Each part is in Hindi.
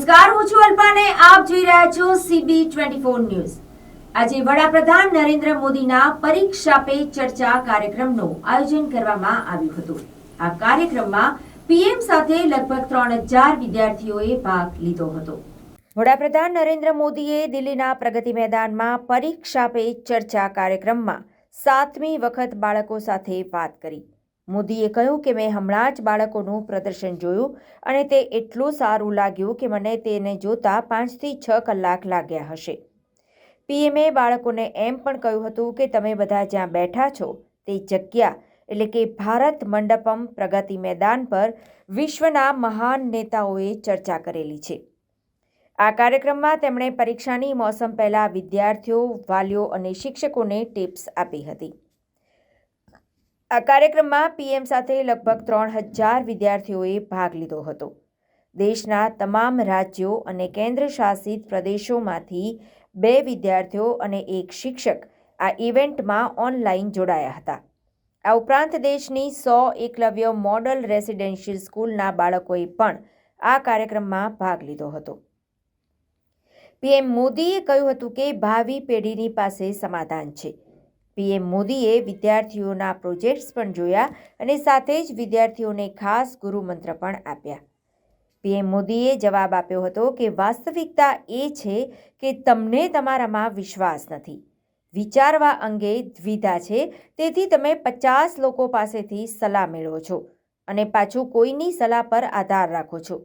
નમસ્કાર, હું છું અલ્પાને આપ જોઈ રહ્યા છો CB24 ન્યૂઝ। આજે વડાપ્રધાન નરેન્દ્ર મોદીના પરીક્ષા પે ચર્ચા કાર્યક્રમનું આયોજન કરવામાં આવ્યું હતું। આ કાર્યક્રમમાં પીએમ સાથે લગભગ 3000 વિદ્યાર્થીઓએ ભાગ લીધો હતો। વડાપ્રધાન નરેન્દ્ર મોદીએ દિલ્હીના પ્રગતિ મેદાનમાં પરીક્ષા પે ચર્ચા કાર્યક્રમમાં 7મી વખત બાળકો સાથે વાત કરી। મોદીએ કહ્યું કે મેં હમણાં જ બાળકોનું પ્રદર્શન જોયું અને તે એટલું સારું લાગ્યું કે મને તેને જોતા 5 થી 6 કલાક લાગ્યા હશે। પીએમએ બાળકોને એમ પણ કહ્યું હતું કે તમે બધા જ્યાં બેઠા છો તે જગ્યા એટલે કે ભારત મંડપમ પ્રગતિ મેદાન પર વિશ્વના મહાન નેતાઓએ ચર્ચા કરેલી છે। આ કાર્યક્રમમાં તેમણે પરીક્ષાની મોસમ પહેલા વિદ્યાર્થીઓ, વાલીઓ અને શિક્ષકોને ટિપ્સ આપી હતી। આ કાર્યક્રમમાં પીએમ સાથે લગભગ 3000 વિદ્યાર્થીઓએ ભાગ લીધો હતો। દેશના તમામ રાજ્યો અને કેન્દ્ર શાસિત પ્રદેશોમાંથી 2 વિદ્યાર્થીઓ અને 1 શિક્ષક આ ઇવેન્ટમાં ઓનલાઈન જોડાયા હતા। આ ઉપરાંત દેશની 100 એકલવ્ય મોડલ રેસિડેન્શિયલ સ્કૂલના બાળકોએ પણ આ કાર્યક્રમમાં ભાગ લીધો હતો। પીએમ મોદીએ કહ્યું હતું કે ભાવિ પેઢીની પાસે સમાધાન છે। પીએમ મોદીએ વિદ્યાર્થીઓના પ્રોજેક્ટ્સ પણ જોયા અને સાથે જ વિદ્યાર્થીઓને ખાસ ગુરુમંત્ર પણ આપ્યા। પીએમ મોદીએ જવાબ આપ્યો હતો કે વાસ્તવિકતા એ છે કે તમને તમારામાં વિશ્વાસ નથી, વિચારવા અંગે દ્વિધા છે, તેથી તમે 50 લોકો પાસેથી સલાહ મેળવો છો અને પાછું કોઈની સલાહ પર આધાર રાખો છો।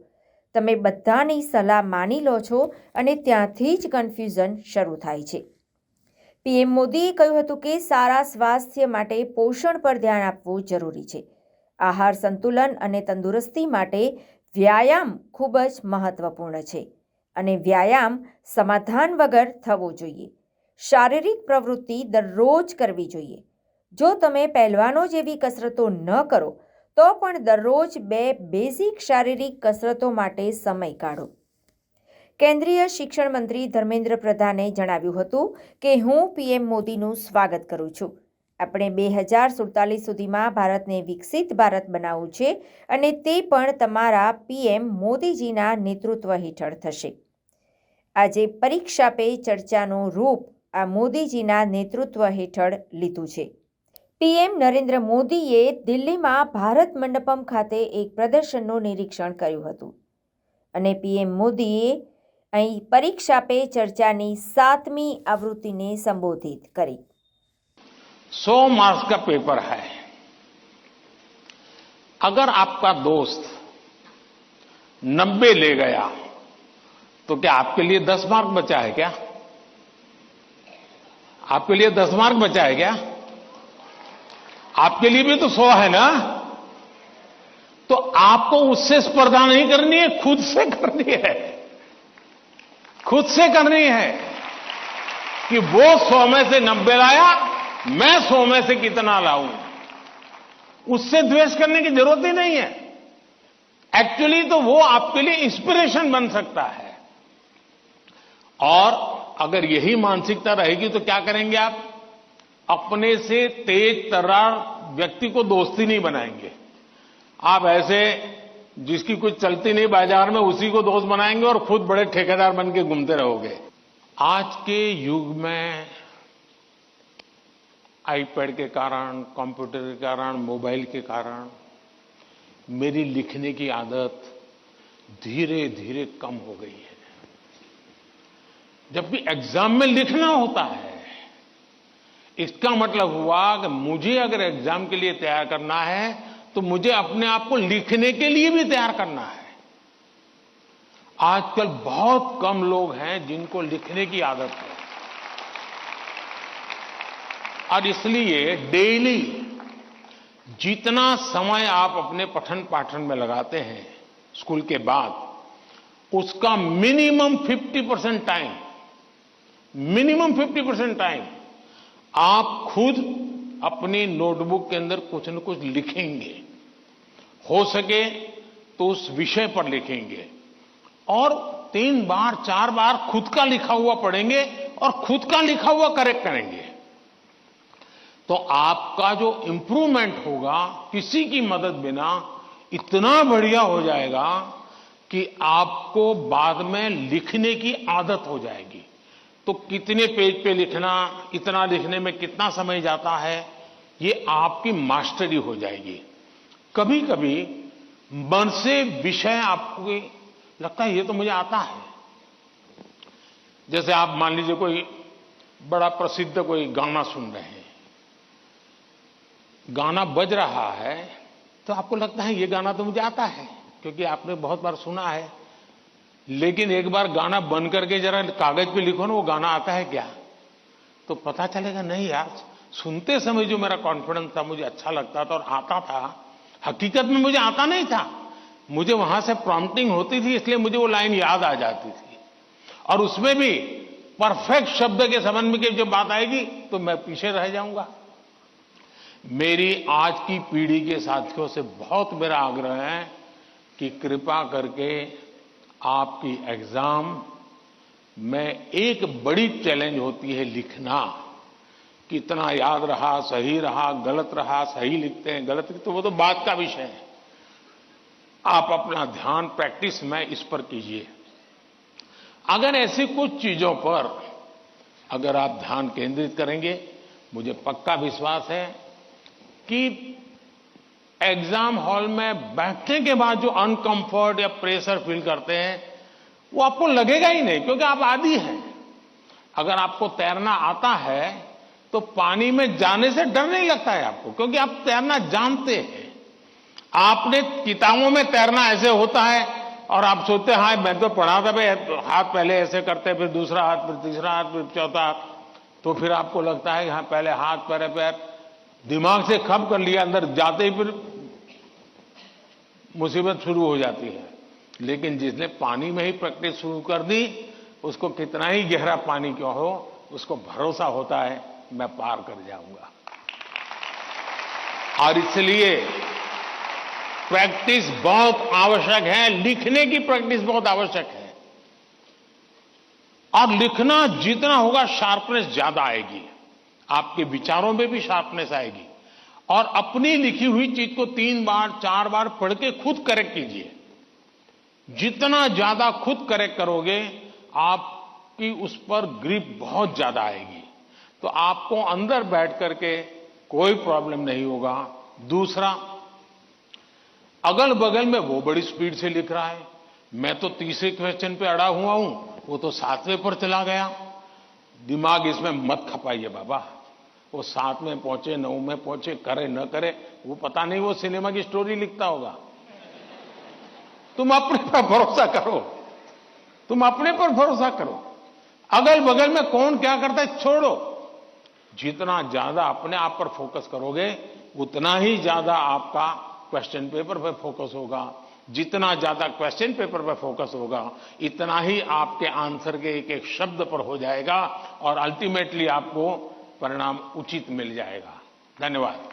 તમે બધાની સલાહ માની લો છો અને ત્યાંથી જ કન્ફ્યુઝન શરૂ થાય છે। પીએમ મોદીએ કહ્યું હતું કે સારા સ્વાસ્થ્ય માટે પોષણ પર ધ્યાન આપવું જરૂરી છે। આહાર સંતુલન અને તંદુરસ્તી માટે વ્યાયામ ખૂબ જ મહત્વપૂર્ણ છે અને વ્યાયામ સમાધાન વગર થવો જોઈએ। શારીરિક પ્રવૃત્તિ દરરોજ કરવી જોઈએ। જો તમે પહેલવાનો જેવી કસરતો ન કરો તો પણ દરરોજ 2 બેઝિક શારીરિક કસરતો માટે સમય કાઢો। કેન્દ્રીય શિક્ષણ મંત્રી ધર્મેન્દ્ર પ્રધાને જણાવ્યું હતું કે હું પીએમ મોદીનું સ્વાગત કરું છું। આપણે 2047 સુધીમાં ભારતને વિકસિત ભારત બનાવવું છે અને તે પણ તમારા પીએમ મોદીજીના નેતૃત્વ હેઠળ થશે। આજે પરીક્ષા પે ચર્ચાનું રૂપ આ મોદીજીના નેતૃત્વ હેઠળ લીધું છે। પીએમ નરેન્દ્ર મોદીએ દિલ્હીમાં ભારત મંડપમ ખાતે એક પ્રદર્શનનું નિરીક્ષણ કર્યું હતું અને પીએમ મોદીએ અહીં परीक्षा पे चर्चानी 7મી आवृत्तिने संबोधित करी। 100 मार्क्स का पेपर है। अगर आपका दोस्त 90 ले गया तो क्या आपके लिए 10 मार्क बचा है क्या? आपके लिए 10 मार्क बचा है क्या? आपके लिए भी तो 100 है ना? तो आपको उससे स्पर्धा नहीं करनी है, खुद से करनी है। खुद से करनी है कि वो 100 में से 90 लाया, मैं 100 में से कितना लाऊं। उससे द्वेष करने की जरूरत ही नहीं है। एक्चुअली तो वो आपके लिए इंस्पिरेशन बन सकता है। और अगर यही मानसिकता रहेगी तो क्या करेंगे आप? अपने से तेज तर्रार व्यक्ति को दोस्ती नहीं बनाएंगे। आप ऐसे जिसकी कुछ चलती नहीं बाजार में उसी को दोस्त बनाएंगे और खुद बड़े ठेकेदार बन के घूमते रहोगे। आज के युग में आईपैड के कारण, कंप्यूटर के कारण, मोबाइल के कारण मेरी लिखने की आदत धीरे धीरे कम हो गई है। जब भी एग्जाम में लिखना होता है, इसका मतलब हुआ कि मुझे अगर एग्जाम के लिए तैयार करना है तो मुझे अपने आप को लिखने के लिए भी तैयार करना है। आजकल बहुत कम लोग हैं जिनको लिखने की आदत है और इसलिए डेली जितना समय आप अपने पठन पाठन में लगाते हैं स्कूल के बाद, उसका मिनिमम 50% टाइम आप खुद अपनी नोटबुक के अंदर कुछ न कुछ लिखेंगे। हो सके तो उस विषय पर लिखेंगे और 3 बार 4 बार खुद का लिखा हुआ पढ़ेंगे और खुद का लिखा हुआ करेक्ट करेंगे। तो आपका जो इंप्रूवमेंट होगा किसी की मदद बिना इतना बढ़िया हो जाएगा कि आपको बाद में लिखने की आदत हो जाएगी। तो कितने पेज पे लिखना, इतना लिखने में कितना समय जाता है, ये आपकी मास्टरी हो जाएगी। कभी कभी मन से विषय आपको लगता है ये तो मुझे आता है। जैसे आप मान लीजिए कोई बड़ा प्रसिद्ध कोई गाना सुन रहे हैं, गाना बज रहा है तो आपको लगता है ये गाना तो मुझे आता है, क्योंकि आपने बहुत बार सुना है। लेकिन एक बार गाना बंद करके जरा कागज पे लिखो ना, वो गाना आता है क्या, तो पता चलेगा नहीं यार, सुनते समय जो मेरा कॉन्फिडेंस था, मुझे अच्छा लगता था और आता था, हकीकत में मुझे आता नहीं था। मुझे वहां से प्रॉम्प्टिंग होती थी, इसलिए मुझे वो लाइन याद आ जाती थी। और उसमें भी परफेक्ट शब्द के संबंध में जब बात आएगी तो मैं पीछे रह जाऊंगा। मेरी आज की पीढ़ी के साथियों से बहुत मेरा आग्रह है कि कृपा करके आपकी एग्जाम में एक बड़ी चैलेंज होती है लिखना। कितना याद रहा, सही रहा, गलत रहा, सही लिखते हैं, गलत लिखते हैं, वो तो बात का विषय है। आप अपना ध्यान प्रैक्टिस में इस पर कीजिए। अगर ऐसी कुछ चीजों पर अगर आप ध्यान केंद्रित करेंगे, मुझे पक्का विश्वास है कि एग्जाम हॉल में बैठने के बाद जो अनकंफर्ट या प्रेशर फील करते हैं वो आपको लगेगा ही नहीं, क्योंकि आप आदी हैं। अगर आपको तैरना आता है तो पानी में जाने से डर नहीं लगता है आपको, क्योंकि आप तैरना जानते हैं। आपने किताबों में तैरना ऐसे होता है और आप सोचते हैं हाँ मैं तो पढ़ा था भाई, हाथ पहले ऐसे करते, फिर दूसरा हाथ, फिर तीसरा हाथ, फिर चौथा हाथ, तो फिर आपको लगता है हाँ पहले हाथ पहले पैर, दिमाग से खप कर लिया, अंदर जाते ही फिर मुसीबत शुरू हो जाती है। लेकिन जिसने पानी में ही प्रैक्टिस शुरू कर दी, उसको कितना ही गहरा पानी क्यों हो, उसको भरोसा होता है मैं पार कर जाऊंगा। और इसलिए प्रैक्टिस बहुत आवश्यक है, लिखने की प्रैक्टिस बहुत आवश्यक है। और लिखना जितना होगा शार्पनेस ज्यादा आएगी, आपके विचारों में भी शार्पनेस आएगी। और अपनी लिखी हुई चीज को 3 बार 4 बार पढ़ के खुद करेक्ट कीजिए। जितना ज्यादा खुद करेक्ट करोगे, आपकी उस पर ग्रिप बहुत ज्यादा आएगी, तो आपको अंदर बैठ करके कोई प्रॉब्लम नहीं होगा। दूसरा, अगल बगल में वो बड़ी स्पीड से लिख रहा है, मैं तो तीसरे क्वेश्चन पे अड़ा हुआ हूं, वो तो 7वें पर चला गया। दिमाग इसमें मत खपाइए बाबा, वो 7 में पहुंचे, 9 में पहुंचे, करे न करे, वो पता नहीं, वो सिनेमा की स्टोरी लिखता होगा। तुम अपने पर भरोसा करो, तुम अपने पर भरोसा करो। अगल बगल में कौन क्या करता है छोड़ो। जितना ज्यादा अपने आप पर फोकस करोगे, उतना ही ज्यादा आपका क्वेश्चन पेपर पर फोकस होगा। जितना ज्यादा क्वेश्चन पेपर पर फोकस होगा, इतना ही आपके आंसर के एक एक शब्द पर हो जाएगा और अल्टीमेटली आपको परिणाम उचित मिल जाएगा। धन्यवाद।